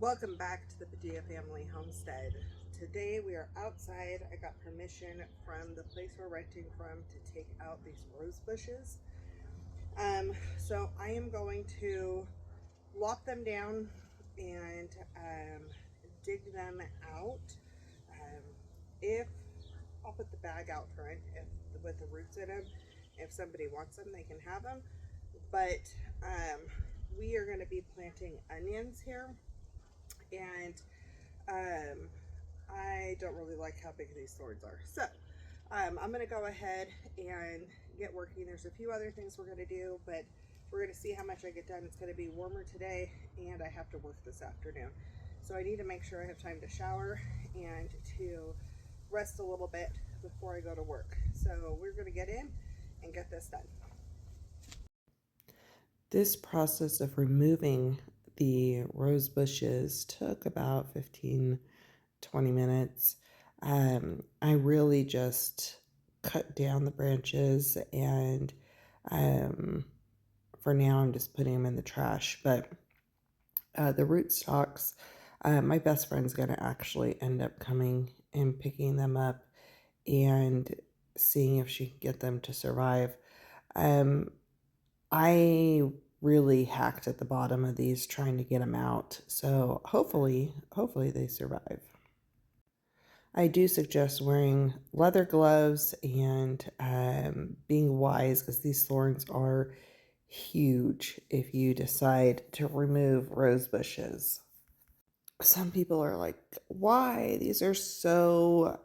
Welcome back to the Padilla Family Homestead. Today we are outside. I got permission from the place we're renting from to take out these rose bushes. So I am going to lop them down and dig them out. Um, if I'll put the bag out front if with the roots in them. If somebody wants them, they can have them. But um, we are going to be planting onions here, and um, I don't really like how big these thorns are. So I'm going to go ahead and get working. There's a few other things we're going to do, but we're going to see how much I get done. It's going to be warmer today, and I have to work this afternoon. So I need to make sure I have time to shower and to rest a little bit before I go to work. So we're going to get in and get this done. This process of removing the rose bushes took about 15-20 minutes. I really just cut down the branches, and for now I'm just putting them in the trash. But the root stalks, my best friend's going to actually end up coming and picking them up and seeing if she can get them to survive. I really hacked at the bottom of these trying to get them out, so hopefully they survive. I do suggest wearing leather gloves and being wise, because these thorns are huge if you decide to remove rose bushes. Some people are like, why? These are so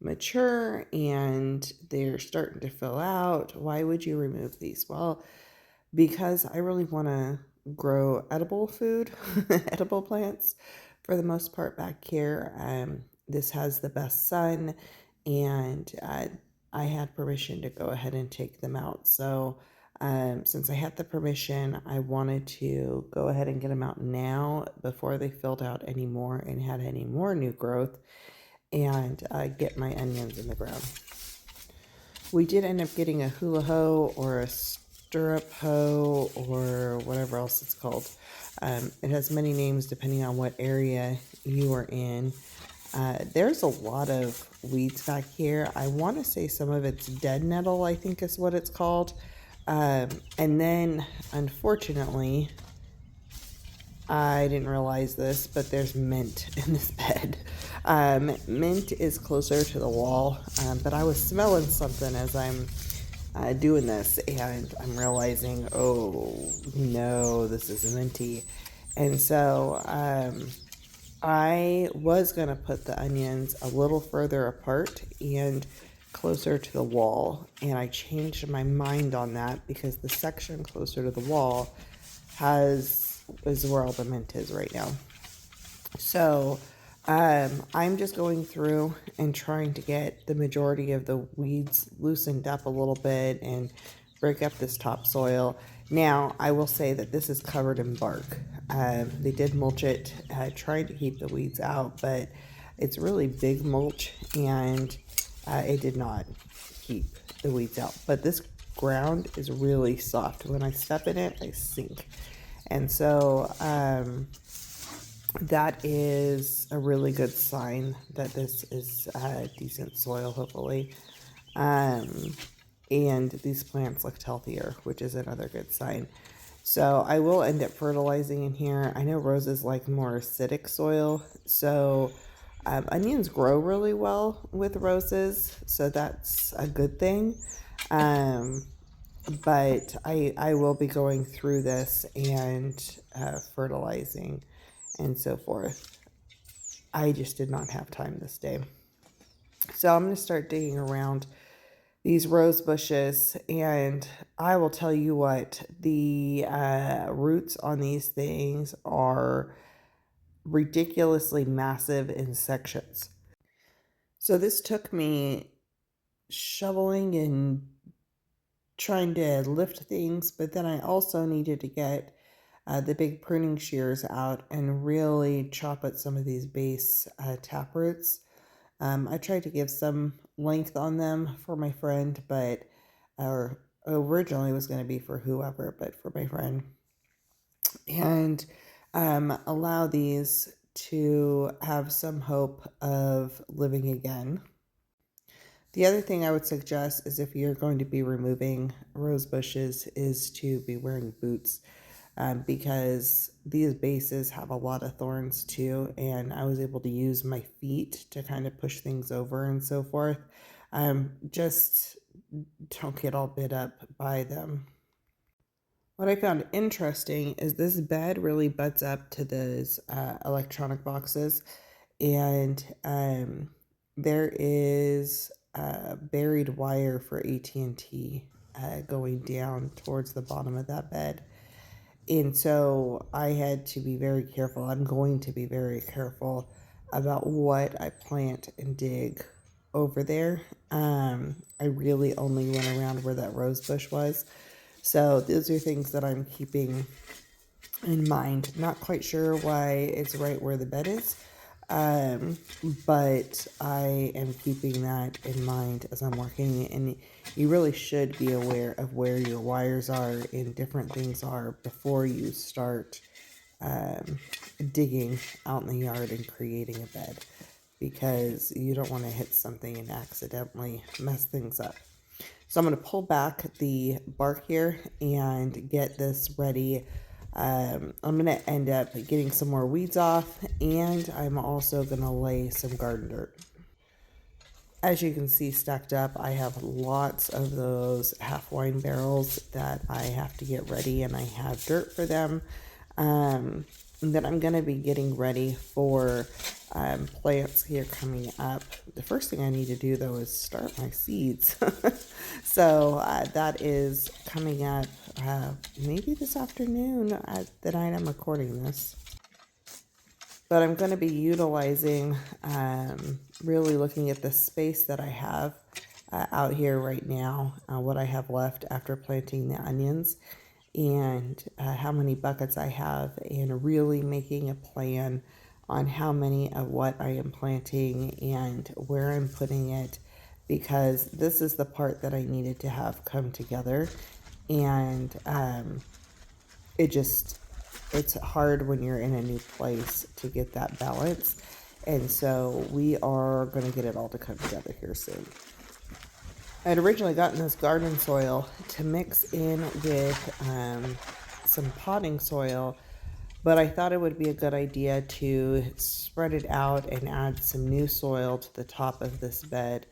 mature and they're starting to fill out. Why would you remove these? Well, because I really want to grow edible food, edible plants for the most part back here. This has the best sun, and I had permission to go ahead and take them out. So since I had the permission, I wanted to go ahead and get them out now before they filled out anymore and had any more new growth, and get my onions in the ground. We did end up getting a hula hoe or a stirrup hoe or whatever else it's called. It has many names depending on what area you are in. There's a lot of weeds back here. I want to say some of it's dead nettle, I think is what it's called. And then, unfortunately, I didn't realize this, but there's mint in this bed. Mint is closer to the wall, but I was smelling something as I'm doing this, and I'm realizing, oh no, this is minty. And so I was going to put the onions a little further apart and closer to the wall, and I changed my mind on that because the section closer to the wall is where all the mint is right now. So I'm just going through and trying to get the majority of the weeds loosened up a little bit and break up this topsoil. Now, I will say that this is covered in bark. They did mulch it, trying to keep the weeds out, but it's really big mulch, and it did not keep the weeds out. But this ground is really soft. When I step in it, I sink. And so that is a really good sign that this is decent soil, hopefully. And these plants looked healthier, which is another good sign. So I will end up fertilizing in here. I know roses like more acidic soil, so onions grow really well with roses, so that's a good thing. But I will be going through this and fertilizing and so forth. I just did not have time this day. So I'm going to start digging around these rose bushes, and I will tell you what, the roots on these things are ridiculously massive in sections. So this took me shoveling and trying to lift things, but then I also needed to get the big pruning shears out and really chop at some of these base taproots. I tried to give some length on them for my friend, but originally it was going to be for whoever, but for my friend. And allow these to have some hope of living again. The other thing I would suggest is if you're going to be removing rose bushes is to be wearing boots, because these bases have a lot of thorns too, and I was able to use my feet to kind of push things over and so forth. Just don't get all bit up by them. What I found interesting is this bed really butts up to those electronic boxes, and there is buried wire for AT&T going down towards the bottom of that bed. And so I had to be very careful. I'm going to be very careful about what I plant and dig over there. I really only went around where that rose bush was. So those are things that I'm keeping in mind. Not quite sure why it's right where the bed is, um, but I am keeping that in mind as I'm working. And you really should be aware of where your wires are and different things are before you start um, digging out in the yard and creating a bed, because you don't want to hit something and accidentally mess things up. So I'm going to pull back the bark here and get this ready. I'm going to end up getting some more weeds off, and I'm also going to lay some garden dirt. As you can see stacked up, I have lots of those half wine barrels that I have to get ready, and I have dirt for them. That I'm going to be getting ready for plants here coming up. The first thing I need to do though is start my seeds. So that is coming up maybe this afternoon at the night I'm recording this. But I'm going to be utilizing, really looking at the space that I have out here right now, what I have left after planting the onions, and how many buckets I have, and really making a plan on how many of what I am planting and where I'm putting it, because this is the part that I needed to have come together. And it's hard when you're in a new place to get that balance. And so we are going to get it all to come together here soon. I had originally gotten this garden soil to mix in with some potting soil, but I thought it would be a good idea to spread it out and add some new soil to the top of this bed.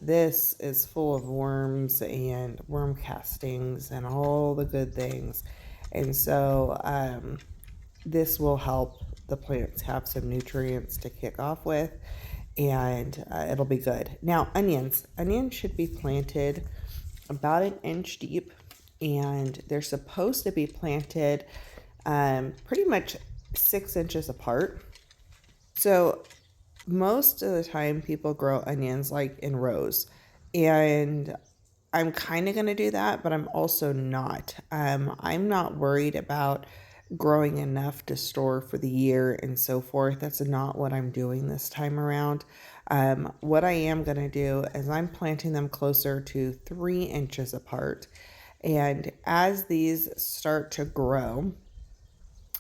This is full of worms and worm castings and all the good things. And so this will help the plants have some nutrients to kick off with, and it'll be good. Now, onions. Onions should be planted about an inch deep, and they're supposed to be planted pretty much 6 inches apart. So most of the time people grow onions like in rows, and I'm kind of going to do that, but I'm also not. I'm not worried about growing enough to store for the year and so forth. That's not what I'm doing this time around. What I am going to do is I'm planting them closer to 3 inches apart. And as these start to grow,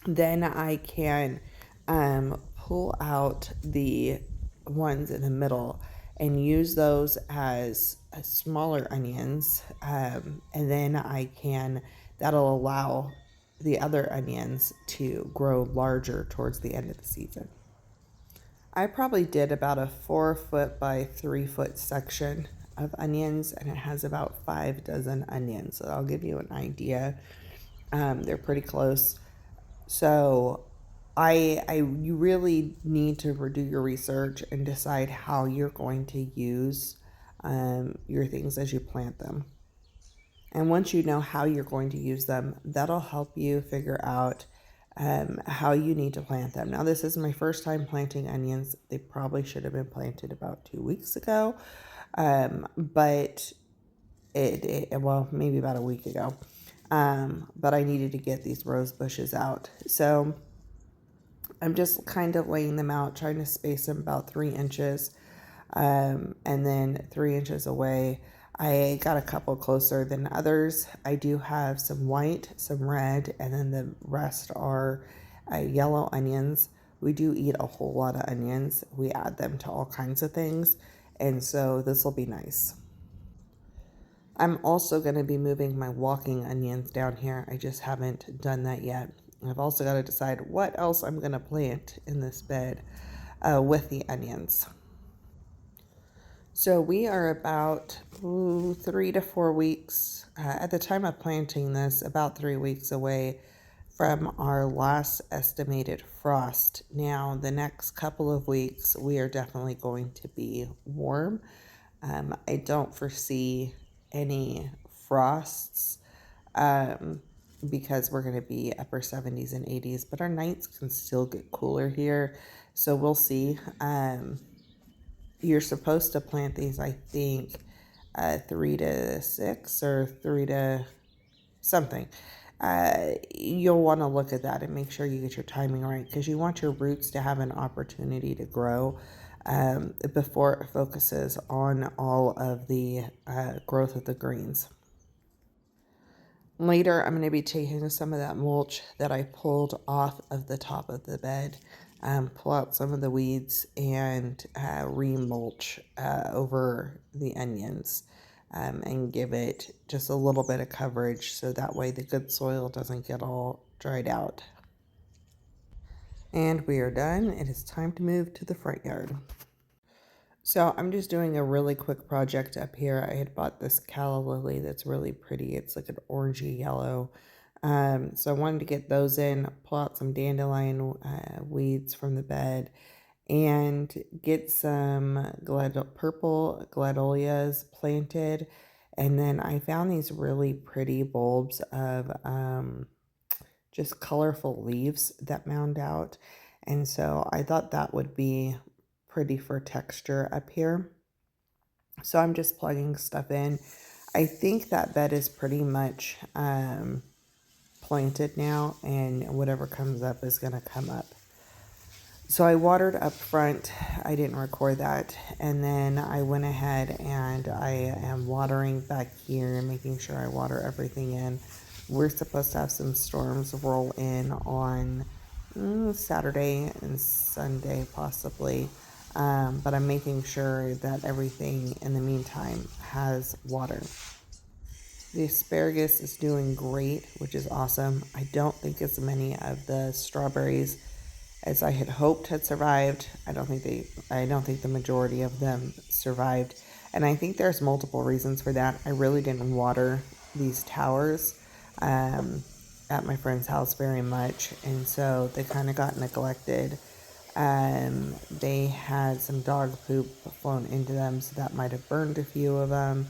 then I can pull out the ones in the middle and use those as smaller onions, and then that'll allow the other onions to grow larger towards the end of the season. I probably did about a 4 foot by 3 foot section of onions, and it has about 5 dozen onions, so I'll give you an idea. They're pretty close. So you really need to do your research and decide how you're going to use your things as you plant them. And once you know how you're going to use them, that'll help you figure out how you need to plant them. Now, this is my first time planting onions. They probably should have been planted about 2 weeks ago, but well, maybe about a week ago. But I needed to get these rose bushes out. So I'm just kind of laying them out, trying to space them about 3 inches, and then 3 inches away. I got a couple closer than others. I do have some white, some red, and then the rest are yellow onions. We do eat a whole lot of onions. We add them to all kinds of things. And so this will be nice. I'm also going to be moving my walking onions down here. I just haven't done that yet. I've also got to decide what else I'm going to plant in this bed with the onions. So we are about 3 to 4 weeks, at the time of planting this, about 3 weeks away from our last estimated frost. Now, the next couple of weeks, we are definitely going to be warm. I don't foresee any frosts because we're going to be upper 70s and 80s, but our nights can still get cooler here. So we'll see. You're supposed to plant these, I think, 3 to 6 or 3 to something. You'll want to look at that and make sure you get your timing right because you want your roots to have an opportunity to grow before it focuses on all of the growth of the greens. Later, I'm going to be taking some of that mulch that I pulled off of the top of the bed, pull out some of the weeds, and re-mulch over the onions and give it just a little bit of coverage so that way the good soil doesn't get all dried out. And we are done. It is time to move to the front yard. So I'm just doing a really quick project up here. I had bought this calla lily that's really pretty. It's like an orangey yellow. So I wanted to get those in, pull out some dandelion weeds from the bed, and get some purple gladolias planted. And then I found these really pretty bulbs of just colorful leaves that mound out. And so I thought that would be pretty for texture up here. So I'm just plugging stuff in. I think that bed is pretty much planted now, and whatever comes up is going to come up. So I watered up front. I didn't record that. And then I went ahead and I am watering back here and making sure I water everything in. We're supposed to have some storms roll in on Saturday and Sunday possibly. But I'm making sure that everything in the meantime has water. The asparagus is doing great, which is awesome. I don't think as many of the strawberries as I had hoped had survived. I don't think the majority of them survived. And I think there's multiple reasons for that. I really didn't water these towers at my friend's house very much, and so they kind of got neglected. They had some dog poop flown into them, so that might have burned a few of them.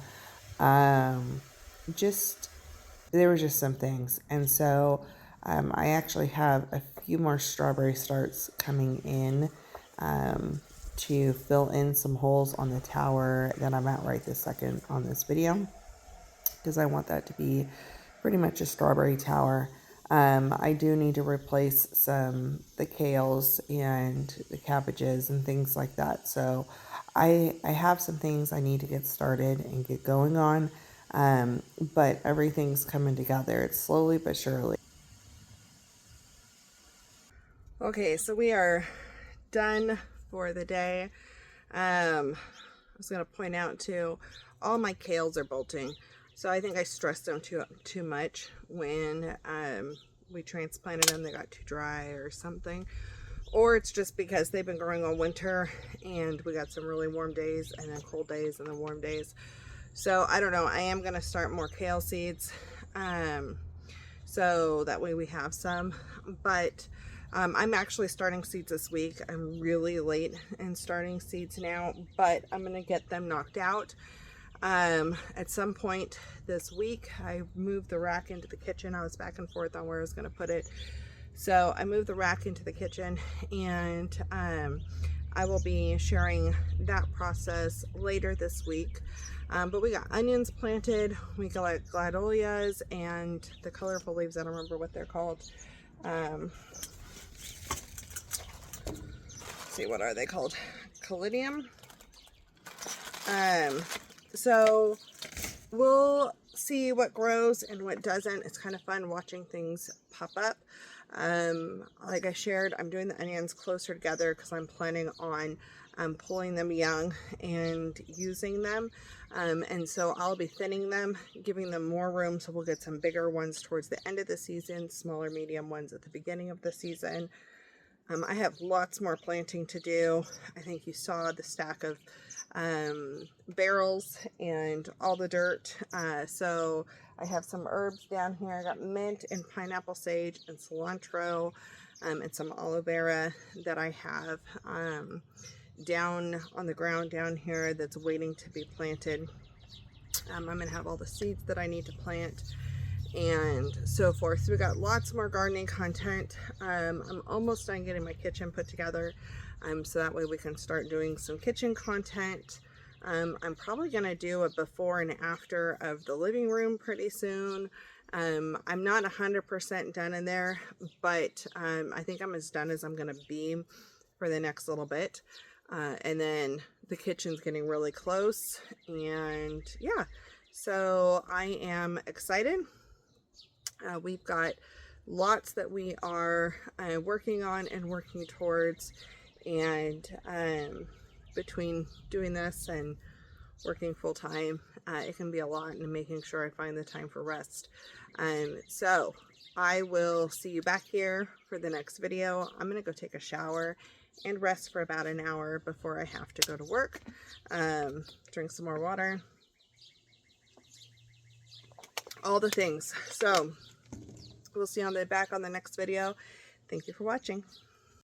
Just there were just some things, and so I actually have a few more strawberry starts coming in to fill in some holes on the tower that I'm at right this second on this video, because I want that to be pretty much a strawberry tower. I do need to replace the kales and the cabbages and things like that. So I have some things I need to get started and get going on. But everything's coming together. It's slowly but surely. Okay, so we are done for the day. I was going to point out too, all my kales are bolting. So I think I stressed them too much when we transplanted them. They got too dry or something. Or it's just because they've been growing all winter and we got some really warm days and then cold days and then warm days. So I don't know. I am going to start more kale seeds. So that way we have some. But I'm actually starting seeds this week. I'm really late in starting seeds now, but I'm going to get them knocked out. At some point this week, I moved the rack into the kitchen. I was back and forth on where I was going to put it. So I moved the rack into the kitchen, and I will be sharing that process later this week. But we got onions planted, we got gladolias, and the colorful leaves, I don't remember what they're called. See, what are they called? Callidium. So we'll see what grows and what doesn't. It's kind of fun watching things pop up. Like I shared, I'm doing the onions closer together because I'm planning on pulling them young and using them. And so I'll be thinning them, giving them more room, so we'll get some bigger ones towards the end of the season, smaller medium ones at the beginning of the season. I have lots more planting to do. I think you saw the stack of barrels and all the dirt. So I have some herbs down here. I got mint and pineapple sage and cilantro, and some aloe vera that I have down on the ground down here that's waiting to be planted. I'm going to have all the seeds that I need to plant and so forth. So we got lots more gardening content. I'm almost done getting my kitchen put together, so that way we can start doing some kitchen content. I'm probably going to do a before and after of the living room pretty soon. I'm not 100% done in there, but I think I'm as done as I'm going to be for the next little bit. And then the kitchen's getting really close, and yeah, so I am excited. We've got lots that we are working on and working towards, and between doing this and working full-time, it can be a lot, and making sure I find the time for rest. So I will see you back here for the next video. I'm gonna go take a shower and rest for about an hour before I have to go to work. Drink some more water, all the things. So we'll see you back on the next video. Thank you for watching.